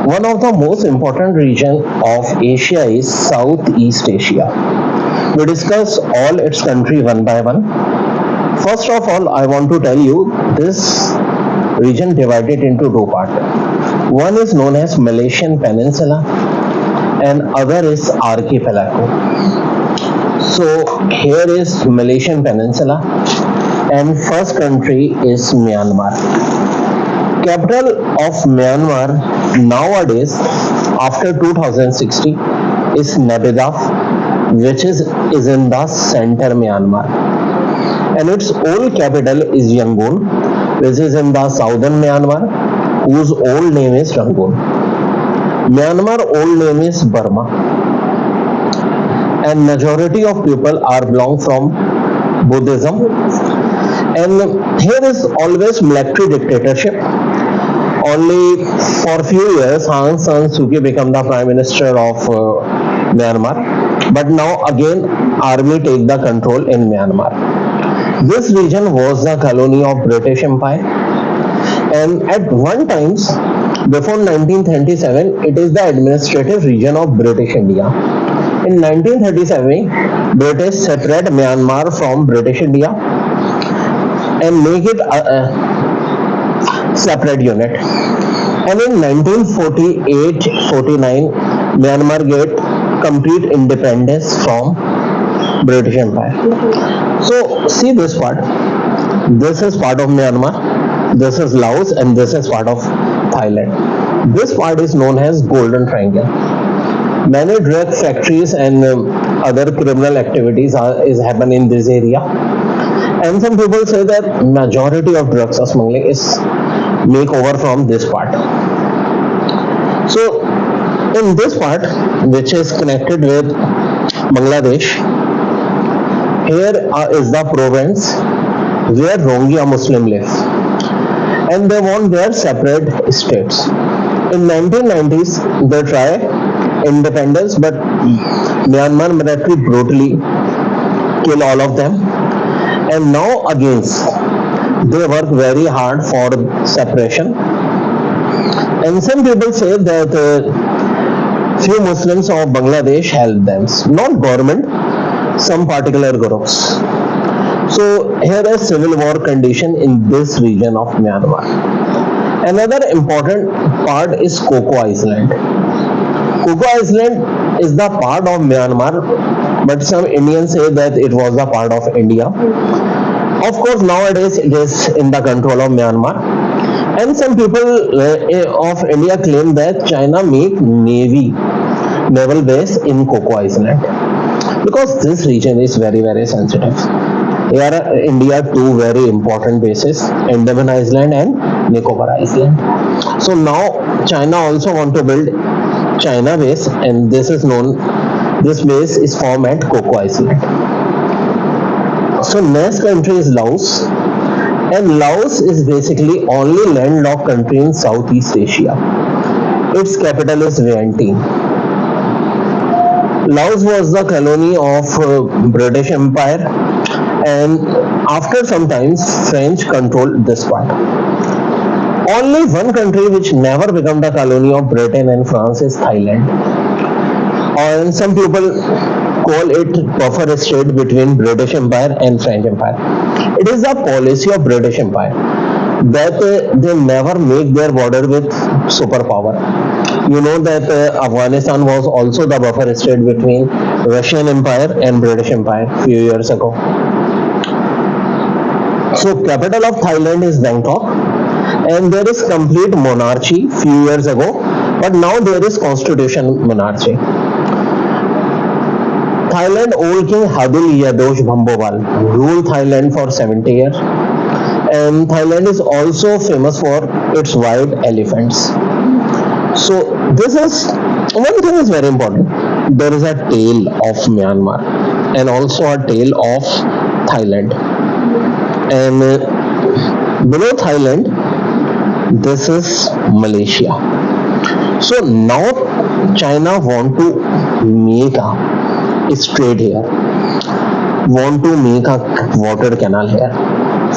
One of the most important region of Asia is Southeast Asia. We discuss all its country one by one. First of all, I want to tell you this region divided into two parts. One is known as Malaysian Peninsula and other is archipelago. So here is Malaysian Peninsula and first country is Myanmar. Capital of Myanmar nowadays after 2060 is Naypyidaw, which is in the center Myanmar, and its old capital is Yangon, which is in the southern Myanmar, whose old name is Rangoon. Myanmar old name is Burma, and majority of people are belong from Buddhism. And here is always military dictatorship. Only for few years, Aung San Suu Kyi became the Prime Minister of Myanmar. But now again, army take the control in Myanmar. This region was the colony of British Empire. And at one times, before 1937, it is the administrative region of British India. In 1937, British separate Myanmar from British India and make it a separate unit. And in 1948-49, Myanmar get complete independence from British Empire. So see this part. This is part of Myanmar. This is Laos and this is part of Thailand. This part is known as Golden Triangle. Many drug factories and other criminal activities is happen in this area. And some people say that majority of drugs smuggling is make over from this part. So in this part, which is connected with Bangladesh, here is the province where Rohingya Muslim live, and they want their separate states. In 1990s, they try independence, but Myanmar military brutally kill all of them. And now again, they work very hard for separation. And some people say that few Muslims of Bangladesh help them, not government, some particular groups. So here is civil war condition in this region of Myanmar. Another important part is Coco Island. Coco Island is the part of Myanmar, but some Indians say that it was a part of India. Of course, nowadays it is in the control of Myanmar. And some people of India claim that China make naval base in Coco Island, because this region is very, very sensitive. Here are India two very important bases, Andaman Island and Nicobar Island. So now China also want to build China base, and this base is formed at Coco Island. So next country is Laos, and Laos is basically only landlocked country in Southeast Asia. Its capital is Vientiane. Laos was the colony of British Empire, and after some time French controlled this part. Only one country which never became the colony of Britain and France is Thailand. And some people call it buffer state between British Empire and French Empire. It is the policy of British Empire that they never make their border with superpower. You know that Afghanistan was also the buffer state between Russian Empire and British Empire few years ago. So capital of Thailand is Bangkok, and there is complete monarchy few years ago, but now there is constitution monarchy. Thailand old king Hadul Yadosh Bhambowal ruled Thailand for 70 years, and Thailand is also famous for its white elephants. So this is one thing is very important. There is a tail of Myanmar and also a tail of Thailand, and below Thailand this is Malaysia. So now China want to make a strait here, want to make a water canal here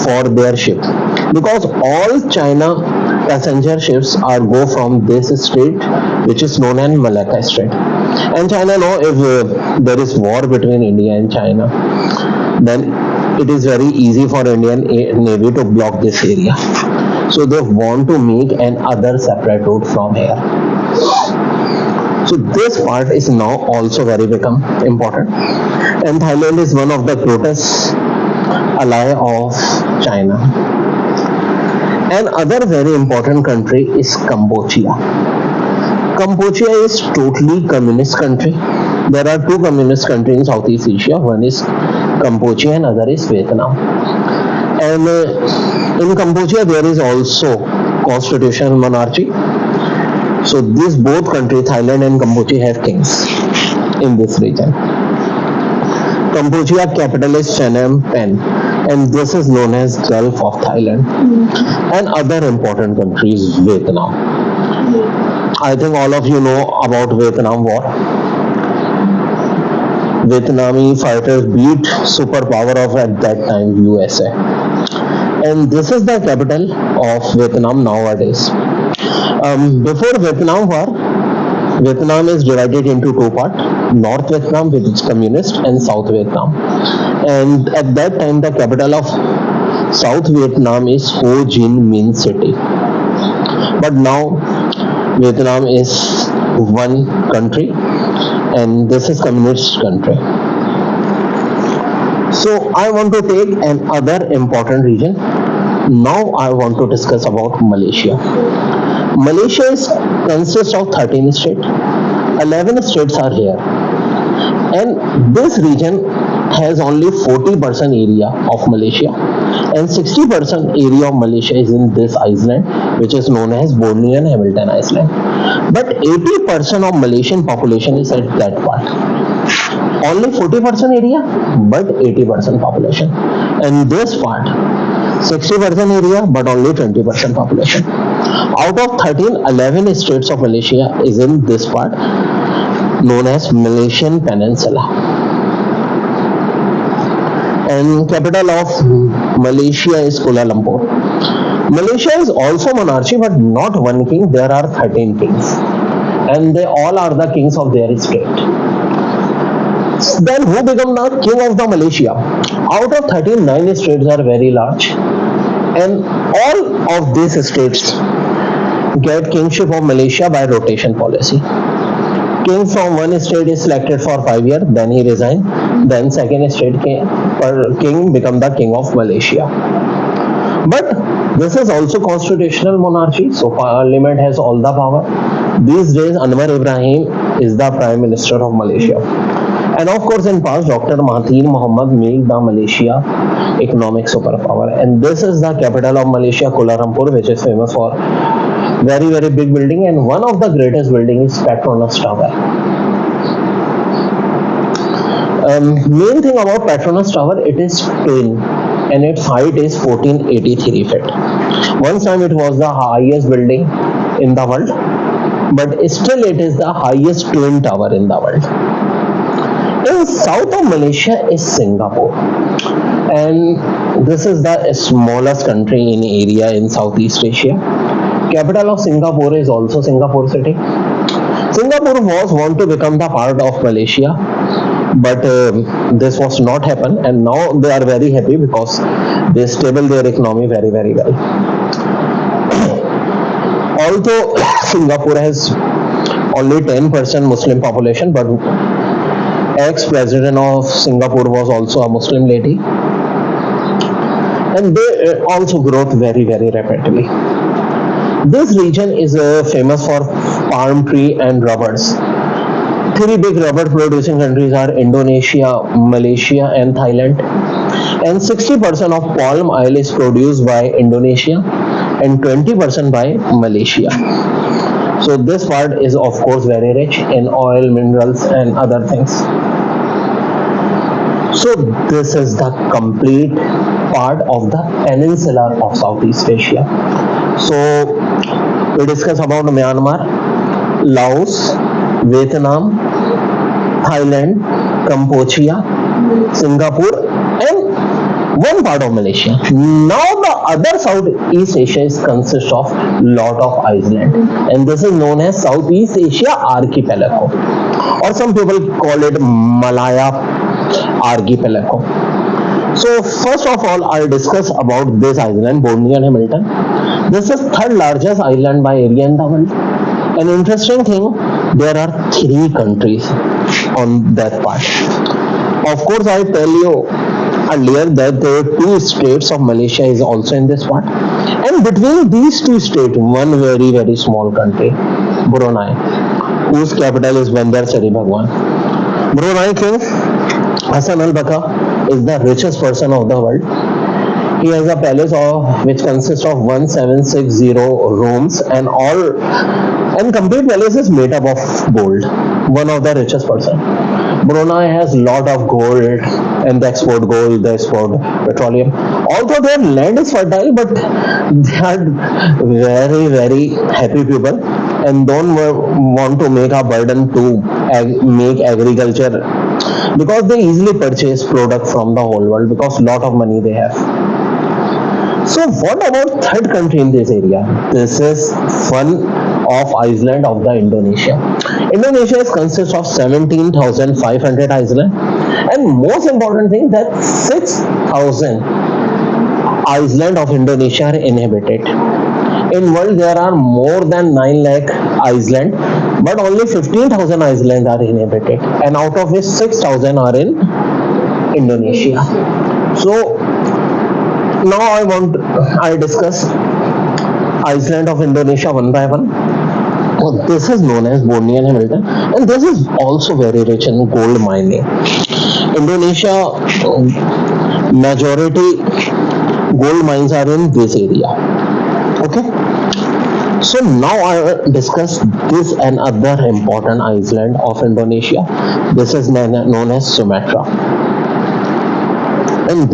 for their ship, because all China passenger ships are go from this strait, which is known as Malacca Strait. And China know if there is war between India and China, then it is very easy for Indian Navy to block this area. So they want to make an other separate route from here. So this part is now also very become important, and Thailand is one of the closest ally of China. Another very important country is Cambodia. Cambodia is totally communist country. There are two communist countries in Southeast Asia. One is Cambodia and other is Vietnam. And in Cambodia there is also constitutional monarchy. So these both countries, Thailand and Cambodia, have kings in this region. Cambodia capital is Phnom Penh, and this is known as Gulf of Thailand. And other important countries, Vietnam. I think all of you know about Vietnam War. Vietnamese fighters beat superpower of at that time USA. And this is the capital of Vietnam nowadays. Before Vietnam War, Vietnam is divided into two parts: North Vietnam, which is communist, and South Vietnam. And at that time, the capital of South Vietnam is Ho Chi Minh City. But now, Vietnam is one country, and this is communist country. So I want to take another important region. Now I want to discuss about Malaysia. Malaysia consists of 13 states. 11 states are here. And this region has only 40% area of Malaysia. And 60% area of Malaysia is in this island, which is known as Borneo and Hamilton Island. But 80% of Malaysian population is at that part. Only 40% area, but 80% population. And this part, 60% area, but only 20% population. Out of 13, 11 states of Malaysia is in this part, known as Malaysian Peninsula. And capital of Malaysia is Kuala Lumpur. Malaysia is also monarchy, but not one king. There are 13 kings, and they all are the kings of their state. Then who become the king of the Malaysia? Out of 13, 9 states are very large, and all of these states get kingship of Malaysia by rotation policy. King from one state is selected for 5 years, then he resign. Then second state king become the king of Malaysia. But this is also constitutional monarchy, so parliament has all the power. These days Anwar Ibrahim is the prime minister of Malaysia. And of course in past Dr. Mahathir Mohamad made the Malaysia economic superpower. And this is the capital of Malaysia, Kuala Lumpur, which is famous for very, very big building, and one of the greatest building is Petronas Tower. Main thing about Petronas Tower, it is twin, and its height is 1483 feet. One time it was the highest building in the world, but still it is the highest twin tower in the world. In south of Malaysia is Singapore, and this is the smallest country in area in Southeast Asia. Capital of Singapore is also Singapore city. Singapore was want to become the part of Malaysia, but this was not happen, and now they are very happy because they stable their economy very, very well. Although Singapore has only 10% Muslim population, but ex-president of Singapore was also a Muslim lady, and they also growth very, very rapidly. This region is famous for palm tree and rubbers. 3 big rubber producing countries are Indonesia, Malaysia and Thailand. And 60% of palm oil is produced by Indonesia and 20% by Malaysia. So this part is of course very rich in oil, minerals and other things. So this is the complete part of the peninsula of Southeast Asia. So we discuss about Myanmar, Laos, Vietnam, Thailand, Cambodia, Singapore, and one part of Malaysia. Now the other Southeast Asia is consists of lot of island, and this is known as Southeast Asia Archipelago, or some people call it Malaya Archipelago. So first of all, I'll discuss about this island, Borneo and Hamilton. This is third largest island by area in the world. An interesting thing, there are three countries on that part. Of course, I tell you earlier that there are two states of Malaysia is also in this part, and between these two states, one very small country, Brunei, whose capital is Bandar Seri Begawan. Brunei King Hassan Al Bolkiah is the richest person of the world. He has a palace which consists of 1760 rooms, and complete palace is made up of gold. One of the richest person. Brunei has lot of gold, and they export gold, they export petroleum. Although their land is fertile, but they are very happy people and don't want to make a burden to make agriculture, because they easily purchase product from the whole world because lot of money they have. So what about third country in this area? This is one of island of the Indonesia. Indonesia is consists of 17,500 island, and most important thing that 6,000 island of Indonesia are inhabited. In world there are more than 9 lakh island, but only 15,000 islands are inhabited, and out of which 6,000 are in Indonesia. So now I discuss island of Indonesia one by one. Well, this is known as Borneo and Hamilton, and this is also very rich in gold mining. Indonesia majority gold mines are in this area. Okay. So now I discuss this and other important island of Indonesia. This is known as Sumatra. And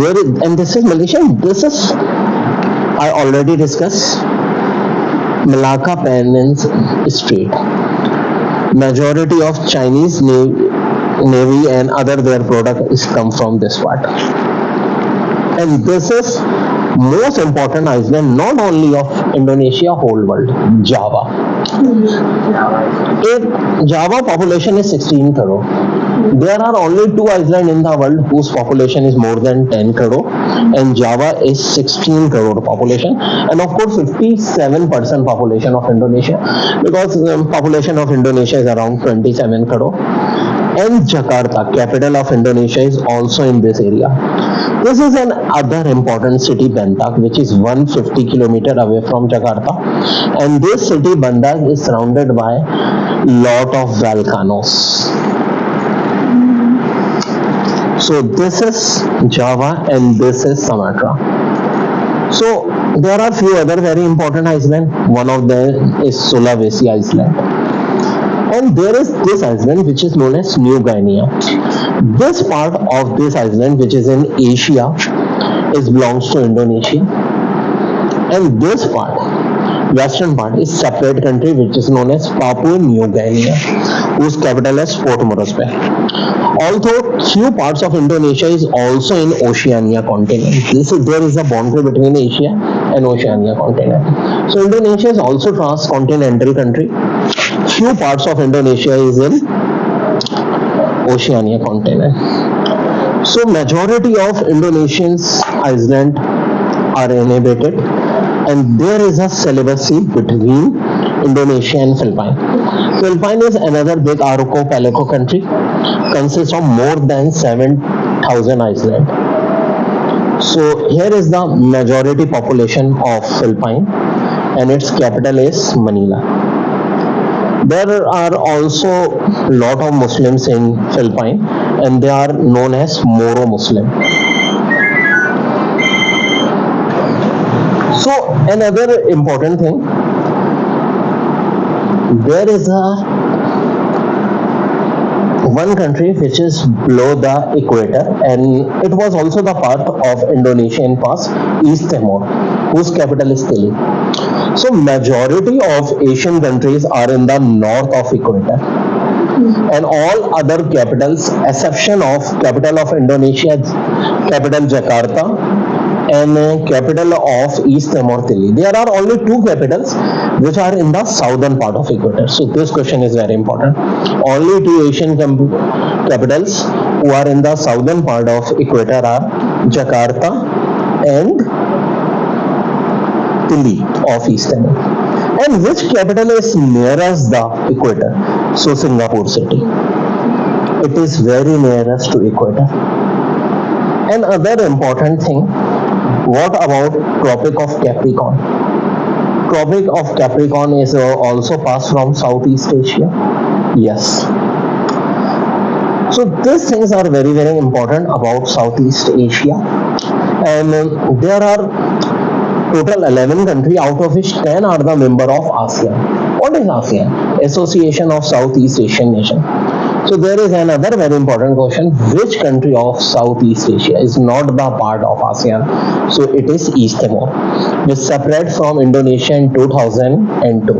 this is Malaysia. This is, I already discussed, Malacca Peninsula Strait. Majority of Chinese Navy and other their product is come from this part. And this is most important island not only of Indonesia, whole world, Java. Java population is 16 crore. There are only two islands in the world whose population is more than 10 crore, and Java is 16 crore population, and of course 57% population of Indonesia, because population of Indonesia is around 27 crore. And Jakarta, capital of Indonesia, is also in this area. This is another important city, Bantak, which is 150 kilometers away from Jakarta, and this city Bantak is surrounded by lot of volcanoes. So this is Java and this is Sumatra. So there are few other very important islands. One of them is Sulawesi Island. And there is this island which is known as New Guinea. This part of this island, which is in Asia, belongs to Indonesia. And this part, western part, is separate country which is known as Papua New Guinea, whose capital is Port Moresby. Although few parts of Indonesia is also in Oceania continent. There is a boundary between Asia and Oceania continent. So Indonesia is also transcontinental country. Few parts of Indonesia is in Oceania continent. So majority of Indonesians island are inhabited, and there is a celibacy between Indonesia and Philippines. Philippines is another big archipelago country, consists of more than 7,000 islands. So here is the majority population of Philippines, and its capital is Manila. There are also lot of Muslims in Philippines, and they are known as Moro Muslim. So another important thing, there is one country which is below the equator, and it was also the part of Indonesia in past, East Timor, whose capital is Dili. So majority of Asian countries are in the north of equator. and all other capitals, exception of capital of Indonesia, capital Jakarta, and capital of East Timor Tili. There are only two capitals which are in the southern part of equator. So this question is very important. Only two Asian capitals who are in the southern part of equator are Jakarta and Tili of East Timor. And which capital is nearest the equator? So Singapore city. It is very nearest to equator. Another important thing, what about Tropic of Capricorn? Tropic of Capricorn is also passed from Southeast Asia. Yes. So these things are very, very important about Southeast Asia. And there are total 11 countries, out of which 10 are the member of ASEAN. What is ASEAN? Association of Southeast Asian Nations. So there is another very important question, which country of Southeast Asia is not the part of ASEAN? So it is East Timor, which separated from Indonesia in 2002.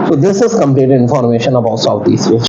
So this is complete information about Southeast Asia.